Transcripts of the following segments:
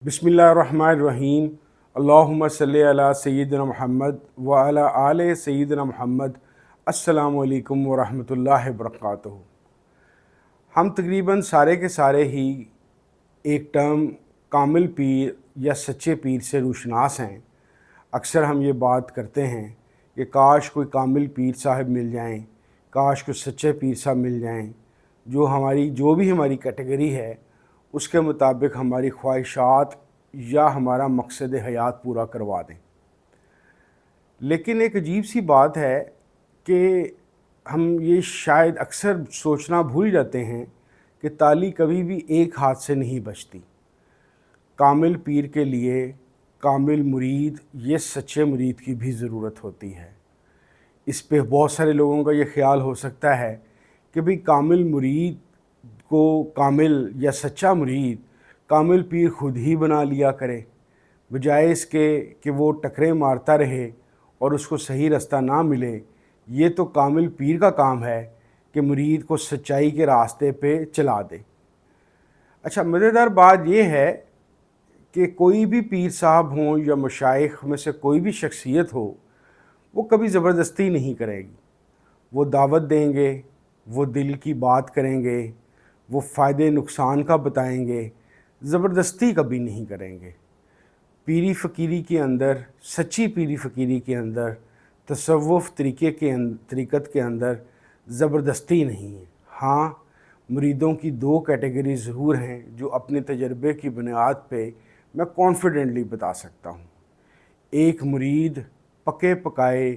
बिस्मिल्लाहिर्रहमानिर्रहीम। अल्लाहुम्मा सल्ली अला सय्यिदिना मुहम्मद व अला आले सय्यिदिना मुहम्मद। अस्सलामु अलैकुम व रहमतुल्लाहि व बरकातुहू। हम तकरीबन सारे के सारे ही एक टर्म कामिल पीर या सच्चे पीर से रूशनास हैं। अक्सर हम ये बात करते हैं कि काश कोई कामिल पीर साहब मिल जाएं, काश कोई सच्चे पीर साहब मिल जाएं जो भी हमारी कैटेगरी है उसके मुताबिक हमारी ख्वाहिशात या हमारा मकसद हयात पूरा करवा दें। लेकिन एक अजीब सी बात है कि हम ये शायद अक्सर सोचना भूल जाते हैं कि ताली कभी भी एक हाथ से नहीं बचती। कामिल पीर के लिए कामिल मुरीद, ये सच्चे मुरीद की भी ज़रूरत होती है। इस पे बहुत सारे लोगों का ये ख़्याल हो सकता है कि भाई कामिल मुरीद को कामिल या सच्चा मुरीद कामिल पीर ख़ुद ही बना लिया करे, बजाय इसके कि वो टकरे मारता रहे और उसको सही रास्ता ना मिले। ये तो कामिल पीर का काम है कि मुरीद को सच्चाई के रास्ते पे चला दे। अच्छा, मज़ेदार बात ये है कि कोई भी पीर साहब हों या मशाइख में से कोई भी शख्सियत हो, वो कभी ज़बरदस्ती नहीं करेगी। वो दावत देंगे, वो दिल की बात करेंगे, वो फ़ायदे नुकसान का बताएंगे, ज़बरदस्ती कभी नहीं करेंगे। पीरी फ़कीरी के अंदर, सच्ची पीरी फ़कीरी के अंदर, तसव्वुफ़ तरीक़त के अंदर ज़बरदस्ती नहीं है। हाँ, मुरीदों की दो कैटेगरी ज़रूर हैं जो अपने तजर्बे की बुनियाद पे मैं कॉन्फिडेंटली बता सकता हूँ। एक मुरीद पके पकाए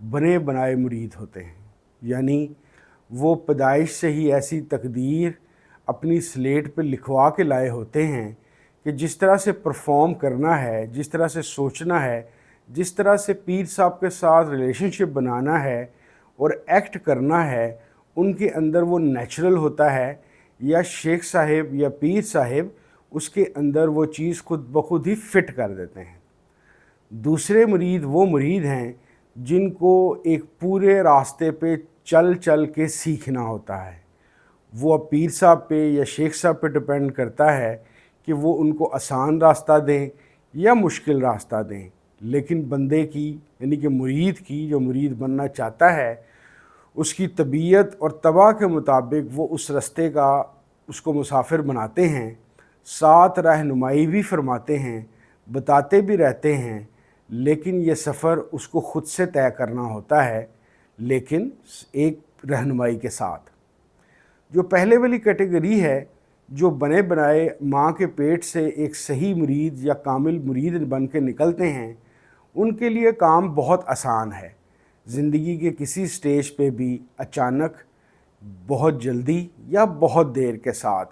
बने बनाए मुरीद होते हैं, यानी वो पैदाइश से ही ऐसी तकदीर अपनी स्लेट पे लिखवा के लाए होते हैं कि जिस तरह से परफॉर्म करना है, जिस तरह से सोचना है, जिस तरह से पीर साहब के साथ रिलेशनशिप बनाना है और एक्ट करना है, उनके अंदर वो नेचुरल होता है, या शेख साहिब या पीर साहिब उसके अंदर वो चीज़ खुद ब खुद ही फिट कर देते हैं। दूसरे मुरीद वो मुरीद हैं जिनको एक पूरे रास्ते पे चल चल के सीखना होता है। वो अब पीर साहब पे या शेख साहब पे डिपेंड करता है कि वो उनको आसान रास्ता दें या मुश्किल रास्ता दें, लेकिन बंदे की यानी कि मुरीद की, जो मुरीद बनना चाहता है, उसकी तबीयत और तबा के मुताबिक वो उस रास्ते का उसको मुसाफिर बनाते हैं, साथ रहनुमाई भी फरमाते हैं, बताते भी रहते हैं। लेकिन ये सफ़र उसको ख़ुद से तय करना होता है, लेकिन एक रहनुमाई के साथ। जो पहले वाली कैटेगरी है, जो बने बनाए माँ के पेट से एक सही मुरीद या कामिल मुरीद बन के निकलते हैं, उनके लिए काम बहुत आसान है। ज़िंदगी के किसी स्टेज पे भी अचानक, बहुत जल्दी या बहुत देर के साथ,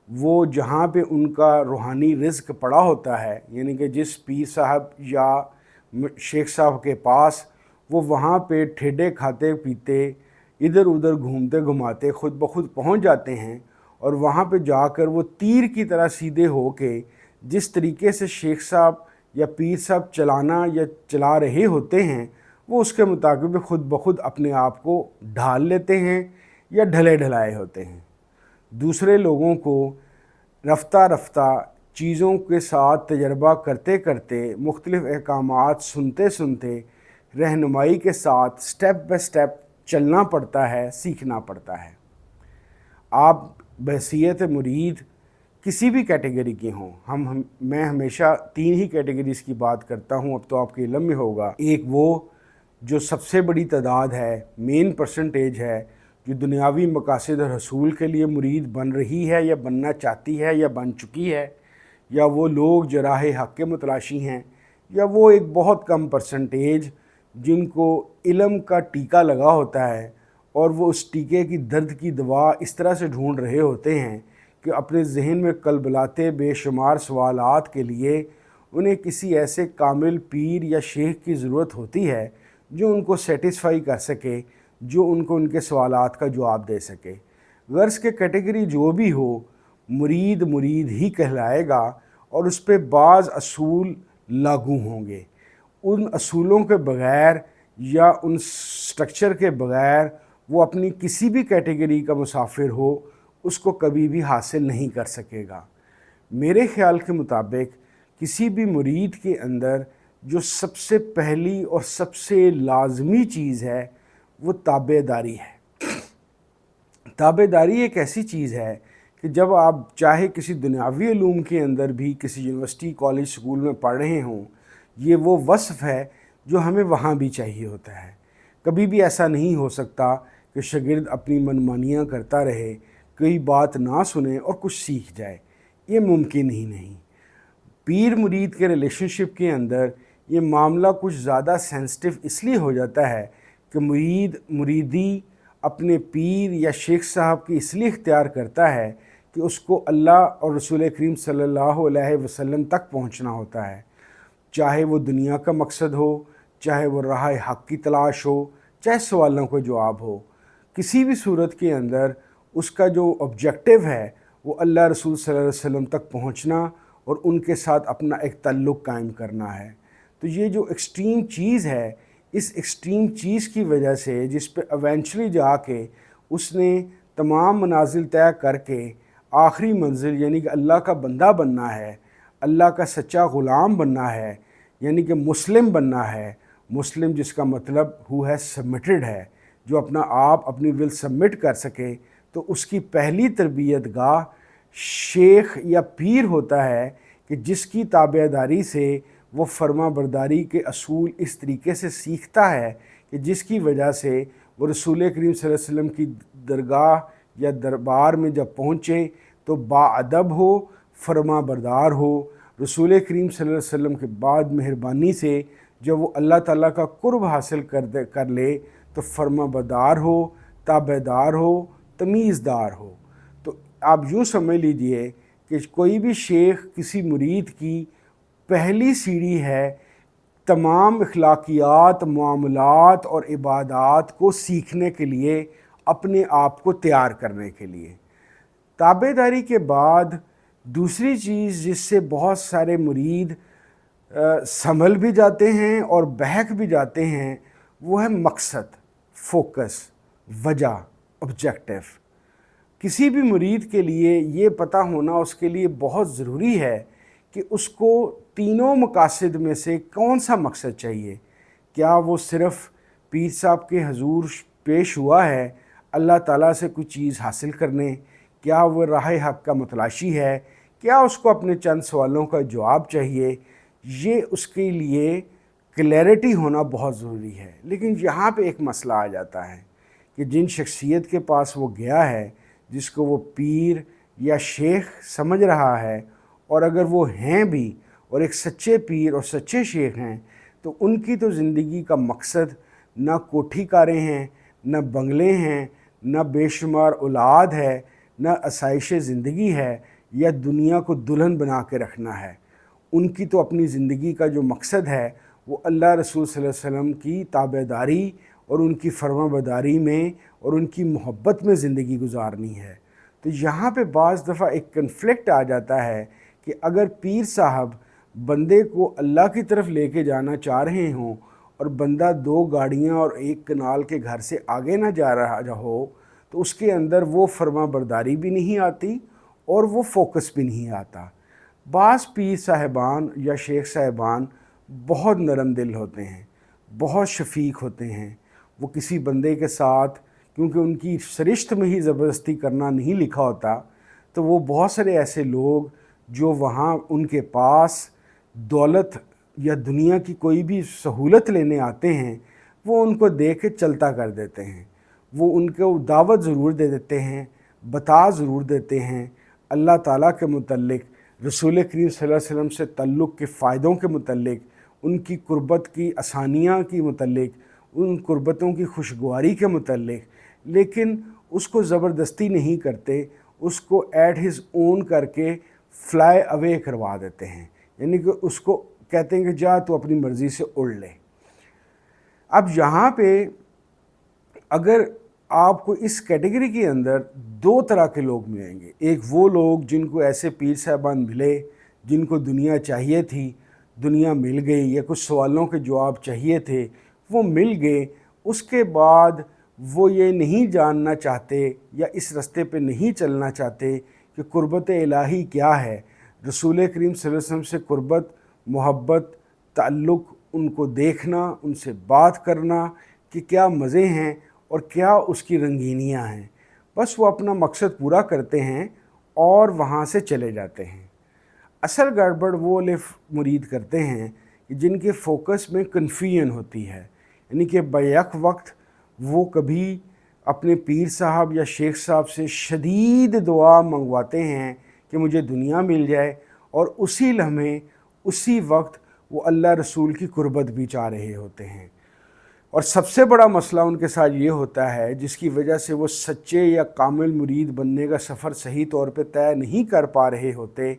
वो जहाँ पे उनका रूहानी रिज़्क पड़ा होता है, यानी कि जिस पीर साहब या शेख साहब के पास, वो वहाँ पे ठेडे खाते पीते इधर उधर घूमते घुमाते खुद ब खुद पहुँच जाते हैं, और वहाँ पे जाकर वो तीर की तरह सीधे हो के जिस तरीके से शेख साहब या पीर साहब चलाना या चला रहे होते हैं, वो उसके मुताबिक खुद ब खुद अपने आप को ढाल लेते हैं या ढले ढलाए होते हैं। दूसरे लोगों को रफ्ता रफ्ता चीज़ों के साथ तजर्बा करते करते, मुख्तलिफ़ अहकामात सुनते सुनते, रहनुमाई के साथ स्टेप बाय स्टेप चलना पड़ता है, सीखना पड़ता है। आप बहसीयत मुरीद किसी भी कैटेगरी के हों, मैं हमेशा तीन ही कैटेगरीज़ की बात करता हूँ, अब तो आपके इल्म में होगा। एक वो जो सबसे बड़ी तादाद है, मेन परसेंटेज है, जो दुनियावी मकासद और हसूल के लिए मुरीद बन रही है या बनना चाहती है या बन चुकी है, या वो लोग जो राह हक़ के मुतलाशी हैं, या वो एक बहुत कम परसेंटेज जिनको इल्म का टीका लगा होता है और वो उस टीके की दर्द की दवा इस तरह से ढूंढ रहे होते हैं कि अपने जहन में कलबलाते बेशुमार सवालात के लिए उन्हें किसी ऐसे कामिल पीर या शेख की ज़रूरत होती है जो उनको सेटिस्फाई कर सके, जो उनको उनके सवालात का जवाब दे सके। गर्ज़ के कैटेगरी जो भी हो, मुरीद मुरीद ही कहलाएगा और उस पर बाज़ असूल लागू होंगे। उन असूलों के बग़ैर या उन स्ट्रक्चर के बग़ैर वो अपनी किसी भी कैटेगरी का मुसाफिर हो, उसको कभी भी हासिल नहीं कर सकेगा। मेरे ख़्याल के मुताबिक کسی بھی مرید کے اندر جو سب سے پہلی اور سب سے لازمی چیز ہے وہ تابع داری ہے۔ تابع داری ایک ایسی چیز ہے کہ جب آپ چاہے کسی دنیاوی علوم کے اندر بھی کسی یونیورسٹی، کالج، سکول میں پڑھ رہے ہوں، یہ وہ وصف ہے جو ہمیں وہاں بھی چاہیے ہوتا ہے۔ کبھی بھی ایسا نہیں ہو سکتا کہ شاگرد اپنی منمانیاں کرتا رہے، کوئی بات نہ سنے اور کچھ سیکھ جائے، یہ ممکن ہی نہیں۔ پیر مرید کے ریلیشن شپ کے اندر یہ معاملہ کچھ زیادہ سینسٹیو اس لیے ہو جاتا ہے کہ مریدی اپنے پیر یا شیخ صاحب کی اس لیے اختیار کرتا ہے کہ اس کو اللہ اور رسول کریم صلی اللہ علیہ وسلم تک پہنچنا ہوتا ہے، چاہے وہ دنیا کا مقصد ہو، چاہے وہ راہ حق کی تلاش ہو، چاہے سوالوں کا جواب ہو۔ کسی بھی صورت کے اندر اس کا جو آبجیکٹو ہے وہ اللہ رسول صلی اللہ علیہ وسلم تک پہنچنا اور ان کے ساتھ اپنا ایک تعلق قائم کرنا ہے۔ تو یہ جو ایکسٹریم چیز ہے، اس ایکسٹریم چیز کی وجہ سے جس پہ ایونچولی جا کے اس نے تمام منازل طے کر کے آخری منزل یعنی کہ اللہ کا بندہ بننا ہے، اللہ کا سچا غلام بننا ہے، یعنی کہ مسلم بننا ہے۔ مسلم جس کا مطلب ہو ہے سبمٹڈ ہے، جو اپنا آپ اپنی ول سبمٹ کر سکے، تو اس کی پہلی تربیت گاہ شیخ یا پیر ہوتا ہے کہ جس کی تابع داری سے وہ فرما برداری کے اصول اس طریقے سے سیکھتا ہے کہ جس کی وجہ سے وہ رسول کریم صلی اللہ علیہ وسلم کی درگاہ یا دربار میں جب پہنچے تو باادب ہو، فرما بردار ہو۔ رسول کریم صلی اللہ علیہ وسلم کے بعد مہربانی سے جب وہ اللہ تعالیٰ کا قرب حاصل کر لے تو فرما بردار ہو، تابع دار ہو، تمیزدار ہو۔ تو آپ یوں سمجھ لیجئے کہ کوئی بھی شیخ کسی مرید کی پہلی سیڑھی ہے تمام اخلاقیات، معاملات اور عبادات کو سیکھنے کے لیے، اپنے آپ کو تیار کرنے کے لیے۔ تابع داری کے بعد دوسری چیز جس سے بہت سارے مرید سنبھل بھی جاتے ہیں اور بہک بھی جاتے ہیں وہ ہے مقصد، فوکس، وجہ، آبجیکٹو۔ کسی بھی مرید کے لیے یہ پتہ ہونا اس کے لیے بہت ضروری ہے کہ اس کو تینوں مقاصد میں سے کون سا مقصد چاہیے۔ کیا وہ صرف پیر صاحب کے حضور پیش ہوا ہے اللہ تعالیٰ سے کوئی چیز حاصل کرنے؟ کیا وہ راہ حق کا متلاشی ہے؟ کیا اس کو اپنے چند سوالوں کا جواب چاہیے؟ یہ اس کے لیے کلیئرٹی ہونا بہت ضروری ہے۔ لیکن یہاں پہ ایک مسئلہ آ جاتا ہے کہ جن شخصیت کے پاس وہ گیا ہے، جس کو وہ پیر یا شیخ سمجھ رہا ہے، اور اگر وہ ہیں بھی اور ایک سچے پیر اور سچے شیخ ہیں، تو ان کی تو زندگی کا مقصد نہ کوٹھی کاریں ہیں، نہ بنگلے ہیں، نہ بے شمار اولاد ہے، نہ آسائش زندگی ہے، یا دنیا کو دلہن بنا کے رکھنا ہے۔ ان کی تو اپنی زندگی کا جو مقصد ہے وہ اللہ رسول صلی اللہ علیہ وسلم کی تابع داری اور ان کی فرما برداری میں اور ان کی محبت میں زندگی گزارنی ہے۔ تو یہاں پہ بعض دفعہ ایک کنفلکٹ آ جاتا ہے کہ اگر پیر صاحب بندے کو اللہ کی طرف لے کے جانا چاہ رہے ہوں اور بندہ 2 گاڑیاں اور 1 کنال کے گھر سے آگے نہ جا رہا ہو، تو اس کے اندر وہ فرما برداری بھی نہیں آتی اور وہ فوکس بھی نہیں آتا۔ بعض پیر صاحبان یا شیخ صاحبان بہت نرم دل ہوتے ہیں، بہت شفیق ہوتے ہیں۔ وہ کسی بندے کے ساتھ، کیونکہ ان کی سرشت میں ہی زبردستی کرنا نہیں لکھا ہوتا، تو وہ بہت سارے ایسے لوگ جو وہاں ان کے پاس دولت یا دنیا کی کوئی بھی سہولت لینے آتے ہیں، وہ ان کو دے کے چلتا کر دیتے ہیں۔ وہ ان کو دعوت ضرور دے دیتے ہیں، بتا ضرور دیتے ہیں اللہ تعالیٰ کے متعلق، رسول کریم صلی اللہ علیہ وسلم سے تعلق کے فائدوں کے متعلق، ان کی قربت کی آسانیاں کی متعلق، ان قربتوں کی خوشگواری کے متعلق، لیکن اس کو زبردستی نہیں کرتے، اس کو ایٹ ہز اون کر کے فلائی اوے کروا دیتے ہیں، یعنی کہ اس کو کہتے ہیں کہ جا تو اپنی مرضی سے اڑ لے۔ اب یہاں پہ اگر آپ کو اس کیٹیگری کے اندر 2 طرح کے لوگ ملیں گے۔ ایک وہ لوگ جن کو ایسے پیر صاحبان ملے جن کو دنیا چاہیے تھی، دنیا مل گئی، یا کچھ سوالوں کے جواب چاہیے تھے، وہ مل گئے۔ اس کے بعد وہ یہ نہیں جاننا چاہتے یا اس رستے پہ نہیں چلنا چاہتے کہ قربت الہی کیا ہے، रसूल करीम सल्लल्लाहु अलैहि वसल्लम से कुर्बत, मोहब्बत, ताल्लुक़, उनको देखना, उनसे बात करना कि क्या मज़े हैं और क्या उसकी रंगीनियाँ हैं। बस वो अपना मकसद पूरा करते हैं और वहाँ से चले जाते हैं। असल गड़बड़ वो मुरीद करते हैं कि जिनके फ़ोकस में कन्फ्यूजन होती है, यानी कि बैक वक्त वो कभी अपने पीर साहब या शेख साहब से शदीद दुआ मंगवाते हैं कि मुझे दुनिया मिल जाए, और उसी लम्हे उसी वक्त वो अल्लाह रसूल की कुर्बत भी चाह रहे होते हैं। और सबसे बड़ा मसला उनके साथ ये होता है, जिसकी वजह से वो सच्चे या कामिल मुरीद बनने का सफ़र सही तौर पे तय नहीं कर पा रहे होते,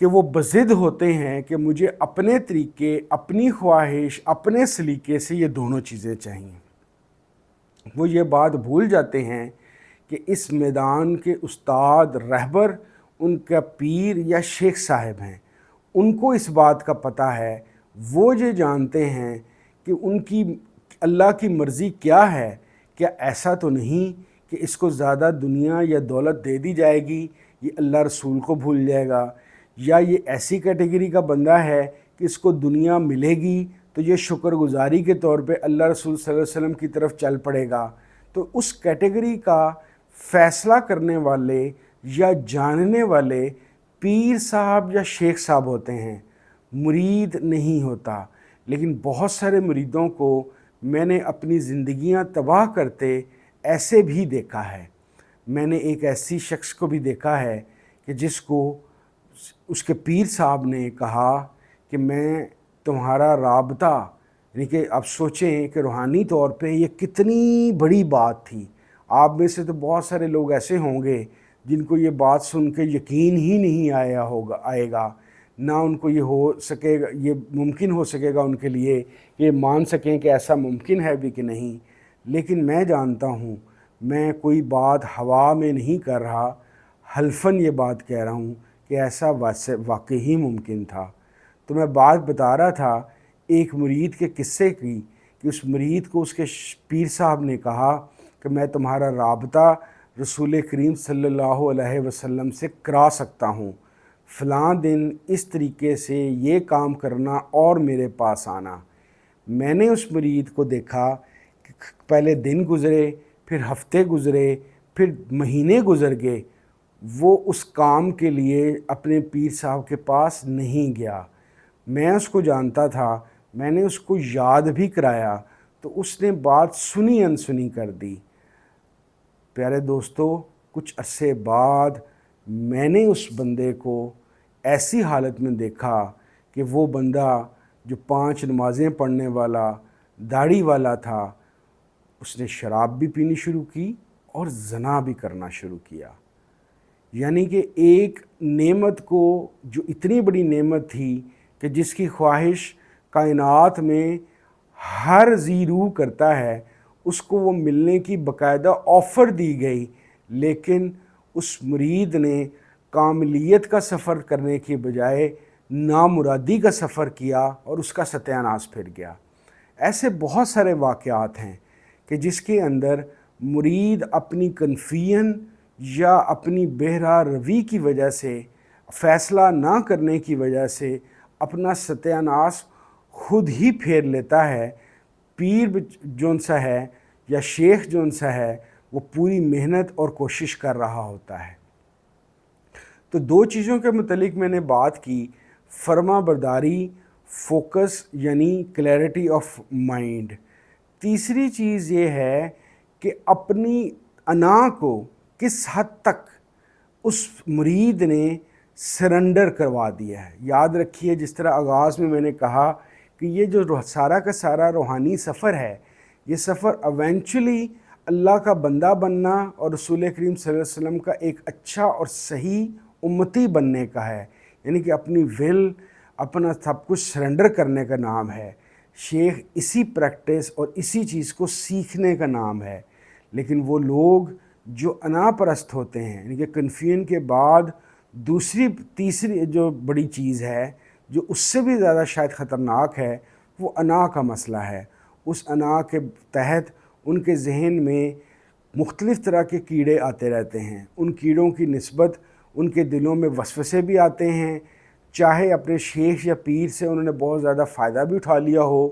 कि वो बज़िद होते हैं कि मुझे अपने तरीके, अपनी ख्वाहिश, अपने सलीके से ये दोनों चीज़ें चाहिए। वो ये बात भूल जाते हैं कि इस मैदान के उस्ताद रहबर उनका पीर या शेख साहब हैं। उनको इस बात का पता है, वो ये जानते हैं कि उनकी अल्लाह की मर्ज़ी क्या है। क्या ऐसा तो नहीं कि इसको ज़्यादा दुनिया या दौलत दे दी जाएगी, ये अल्लाह रसूल को भूल जाएगा, या ये ऐसी कैटेगरी का बंदा है कि इसको दुनिया मिलेगी तो ये शुक्रगुजारी के तौर पे अल्लाह रसूल सल्लल्लाहु अलैहि वसल्लम की तरफ चल पड़ेगा। तो उस कैटेगरी का फ़ैसला करने वाले या जानने वाले पीर साहब या शेख साहब होते हैं, मुरीद नहीं होता। लेकिन बहुत सारे मुरीदों को मैंने अपनी ज़िंदगियां तबाह करते ऐसे भी देखा है। मैंने एक ऐसी शख्स को भी देखा है कि जिसको उसके पीर साहब ने कहा कि मैं तुम्हारा राबता, यानी कि आप सोचें कि रूहानी तौर पे ये कितनी बड़ी बात थी। आप में से तो बहुत सारे लोग ऐसे होंगे जिनको ये बात सुन के यकीन ही नहीं आएगा, ना उनको ये हो सकेगा, ये मुमकिन हो सकेगा उनके लिए ये मान सकें कि ऐसा मुमकिन है भी कि नहीं। लेकिन मैं जानता हूँ, मैं कोई बात हवा में नहीं कर रहा, हल्फन ये बात कह रहा हूँ कि ऐसा वाकई ही मुमकिन था। तो मैं बात बता रहा था एक मुरीद के किस्से की, कि उस मुरीद को उसके पीर साहब ने कहा कि मैं तुम्हारा राबता रसूल करीम सल्लल्लाहु अलैहि वसल्लम से करा सकता हूँ, फ़लाँ दिन इस तरीके से ये काम करना और मेरे पास आना। मैंने उस मुरीद को देखा कि पहले दिन गुज़रे, फिर हफ्ते गुज़रे, फिर महीने गुज़र गए, वो उस काम के लिए अपने पीर साहब के पास नहीं गया। मैं उसको जानता था, मैंने उसको याद भी कराया तो उसने बात सुनी अनसुनी कर दी। प्यारे दोस्तों, कुछ अरसे बाद मैंने उस बंदे को ऐसी हालत में देखा कि वो बंदा जो 5 नमाज़ें पढ़ने वाला, दाढ़ी वाला था, उसने शराब भी पीनी शुरू की और ज़ना भी करना शुरू किया। यानी कि एक नेमत को, जो इतनी बड़ी नेमत थी कि जिसकी ख्वाहिश कायनात में हर जी रूह करता है, उसको वो मिलने की बाकायदा ऑफ़र दी गई, लेकिन उस मुरीद ने कामिलियत का सफ़र करने के बजाय नामुरादी का सफ़र किया और उसका सत्यानाश फिर गया। ऐसे बहुत सारे वाक़यात हैं कि जिसके अंदर मुरीद अपनी कन्फ्यूजन या अपनी बहरा रवी की वजह से, फ़ैसला ना करने की वजह से अपना सत्यानाश खुद ही फेर लेता है। पीर जौन सा है या शेख जौन सा है, वो पूरी मेहनत और कोशिश कर रहा होता है। तो 2 चीज़ों के मुतलिक मैंने बात की, फर्मा बरदारी, फोकस यानी क्लैरिटी ऑफ माइंड। तीसरी चीज़ ये है कि अपनी अना को किस हद तक उस मुरीद ने सरेंडर करवा दिया है। याद रखिए, जिस तरह आगाज़ में मैंने कहा कि ये जो सारा का सारा रूहानी सफ़र है, ये सफ़र इवेंचुअली अल्लाह का बंदा बनना और रसूल करीम सल्लल्लाहु अलैहि वसल्लम का एक अच्छा और सही उम्मती बनने का है। यानी कि अपनी विल, अपना सब कुछ सरेंडर करने का नाम है। शेख इसी प्रैक्टिस और इसी चीज़ को सीखने का नाम है। लेकिन वो लोग जो अनापरस्त होते हैं, यानी कि कन्फ्यूजन के बाद तीसरी जो बड़ी चीज़ है, जो उससे भी ज़्यादा शायद ख़तरनाक है, वो अना का मसला है। उस अना के तहत उनके जहन में मुख्तलिफ़ तरह के कीड़े आते रहते हैं। उन कीड़ों की निस्बत ان کے دلوں میں وسوسے بھی آتے ہیں، چاہے اپنے شیخ یا پیر سے انہوں نے بہت زیادہ فائدہ بھی اٹھا لیا ہو،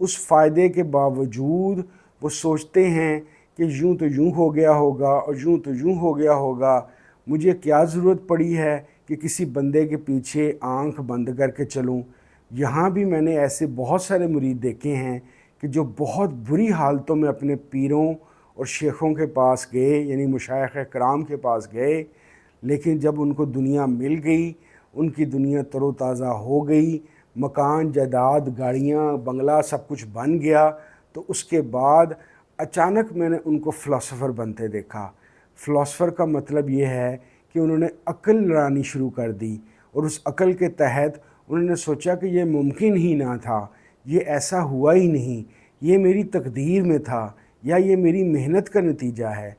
اس فائدے کے باوجود وہ سوچتے ہیں کہ یوں تو یوں ہو گیا ہوگا اور یوں تو یوں ہو گیا ہوگا، مجھے کیا ضرورت پڑی ہے کہ کسی بندے کے پیچھے آنکھ بند کر کے چلوں۔ یہاں بھی میں نے ایسے بہت سارے مرید دیکھے ہیں کہ جو بہت بری حالتوں میں اپنے پیروں اور شیخوں کے پاس گئے، یعنی مشائخ کرام کے پاس گئے، لیکن جب ان کو دنیا مل گئی، ان کی دنیا تر و تازہ ہو گئی، مکان جائیداد گاڑیاں بنگلہ سب کچھ بن گیا، تو اس کے بعد اچانک میں نے ان کو فلاسفر بنتے دیکھا۔ فلاسفر کا مطلب یہ ہے کہ انہوں نے عقل لڑانی شروع کر دی، اور اس عقل کے تحت انہوں نے سوچا کہ یہ ممکن ہی نہ تھا، یہ ایسا ہوا ہی نہیں، یہ میری تقدیر میں تھا یا یہ میری محنت کا نتیجہ ہے۔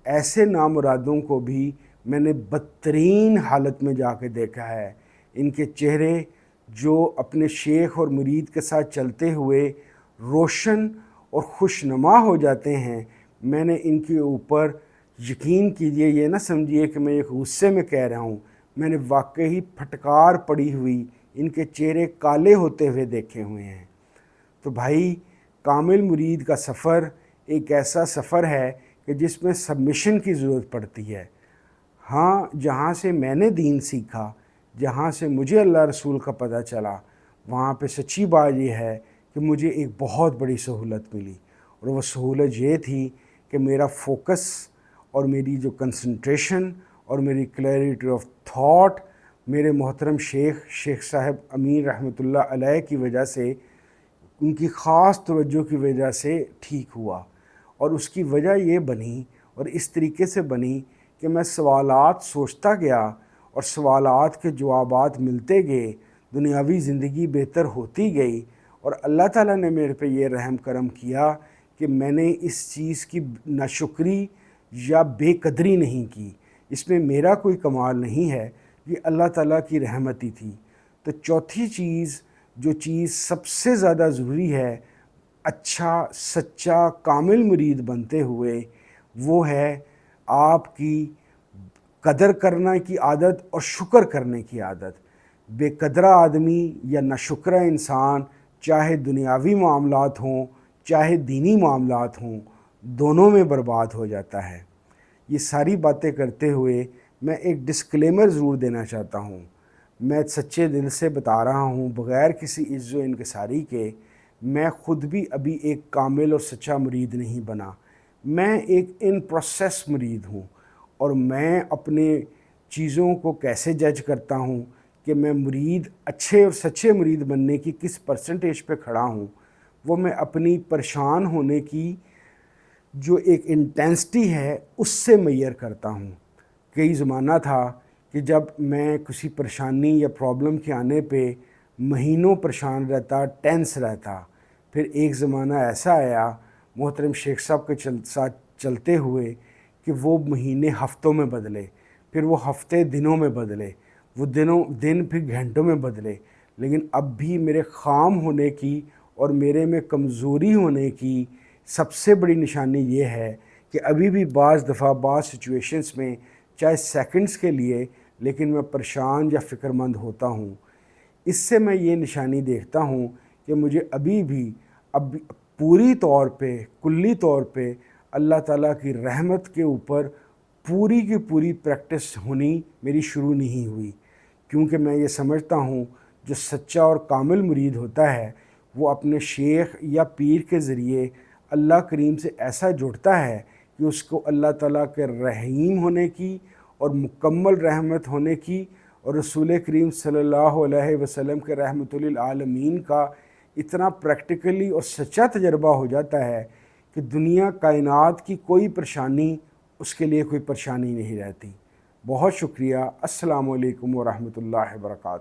ایسے نامرادوں کو بھی میں نے بدترین حالت میں جا کے دیکھا ہے۔ ان کے چہرے جو اپنے شیخ اور مرید کے ساتھ چلتے ہوئے روشن اور خوشنما ہو جاتے ہیں، میں نے ان کے اوپر یقین کیجئے، یہ نہ سمجھیے کہ میں ایک غصے میں کہہ رہا ہوں، میں نے واقعی پھٹکار پڑی ہوئی ان کے چہرے کالے ہوتے ہوئے دیکھے ہوئے ہیں۔ تو بھائی، کامل مرید کا سفر ایک ایسا سفر ہے کہ جس میں سبمیشن کی ضرورت پڑتی ہے۔ ہاں، جہاں سے میں نے دین سیکھا، جہاں سے مجھے اللہ رسول کا پتہ چلا، وہاں پہ سچی بات یہ ہے کہ مجھے ایک بہت بڑی سہولت ملی، اور وہ سہولت یہ تھی کہ میرا فوکس اور میری جو کنسنٹریشن اور میری کلیئرٹی آف تھاٹ میرے محترم شیخ صاحب امین رحمۃ اللہ علیہ کی وجہ سے، ان کی خاص توجہ کی وجہ سے ٹھیک ہوا، اور اس کی وجہ یہ بنی اور اس طریقے سے بنی کہ میں سوالات سوچتا گیا اور سوالات کے جوابات ملتے گئے، دنیاوی زندگی بہتر ہوتی گئی، اور اللہ تعالیٰ نے میرے پہ یہ رحم کرم کیا کہ میں نے اس چیز کی ناشکری یا بے قدری نہیں کی۔ اس میں میرا کوئی کمال نہیں ہے، یہ اللہ تعالیٰ کی رحمت ہی تھی۔ تو چوتھی چیز، جو چیز سب سے زیادہ ضروری ہے اچھا سچا کامل مرید بنتے ہوئے، وہ ہے آپ کی قدر کرنے کی عادت اور شکر کرنے کی عادت۔ بے قدرہ آدمی یا ناشکرہ انسان، چاہے دنیاوی معاملات ہوں چاہے دینی معاملات ہوں، دونوں میں برباد ہو جاتا ہے۔ یہ ساری باتیں کرتے ہوئے میں ایک ڈسکلیمر ضرور دینا چاہتا ہوں۔ میں سچے دل سے بتا رہا ہوں، بغیر کسی عز و انکساری کے، میں خود بھی ابھی ایک کامل اور سچا مرید نہیں بنا۔ میں ایک ان پروسیس مرید ہوں، اور میں اپنے چیزوں کو کیسے جج کرتا ہوں کہ میں مرید، اچھے اور سچے مرید بننے کی کس پرسنٹیج پہ کھڑا ہوں، وہ میں اپنی پریشان ہونے کی جو ایک انٹینسٹی ہے اس سے میئر کرتا ہوں۔ کئی زمانہ تھا کہ جب میں کسی پریشانی یا پرابلم کے آنے پہ مہینوں پریشان رہتا، ٹینس رہتا، پھر ایک زمانہ ایسا آیا محترم شیخ صاحب کے ساتھ چلتے ہوئے کہ وہ مہینے ہفتوں میں بدلے، پھر وہ ہفتے دنوں میں بدلے، وہ دن پھر گھنٹوں میں بدلے، لیکن اب بھی میرے خام ہونے کی اور میرے میں کمزوری ہونے کی سب سے بڑی نشانی یہ ہے کہ ابھی بھی بعض دفعہ بعض سچویشنز میں، چاہے سیکنڈز کے لیے، لیکن میں پریشان یا فکر مند ہوتا ہوں۔ اس سے میں یہ نشانی دیکھتا ہوں کہ مجھے ابھی بھی پوری طور پہ، کلی طور پہ اللہ تعالیٰ کی رحمت کے اوپر پوری کی پوری پریکٹس ہونی میری شروع نہیں ہوئی، کیونکہ میں یہ سمجھتا ہوں جو سچا اور کامل مرید ہوتا ہے وہ اپنے شیخ یا پیر کے ذریعے اللہ کریم سے ایسا جڑتا ہے کہ اس کو اللہ تعالیٰ کے رحیم ہونے کی اور مکمل رحمت ہونے کی اور رسول کریم صلی اللہ علیہ وسلم کے رحمت للعالمین کا اتنا پریکٹیکلی اور سچا تجربہ ہو جاتا ہے کہ دنیا کائنات کی کوئی پریشانی اس کے لیے کوئی پریشانی نہیں رہتی۔ بہت شکریہ۔ السلام علیکم ورحمۃ اللہ وبرکاتہ۔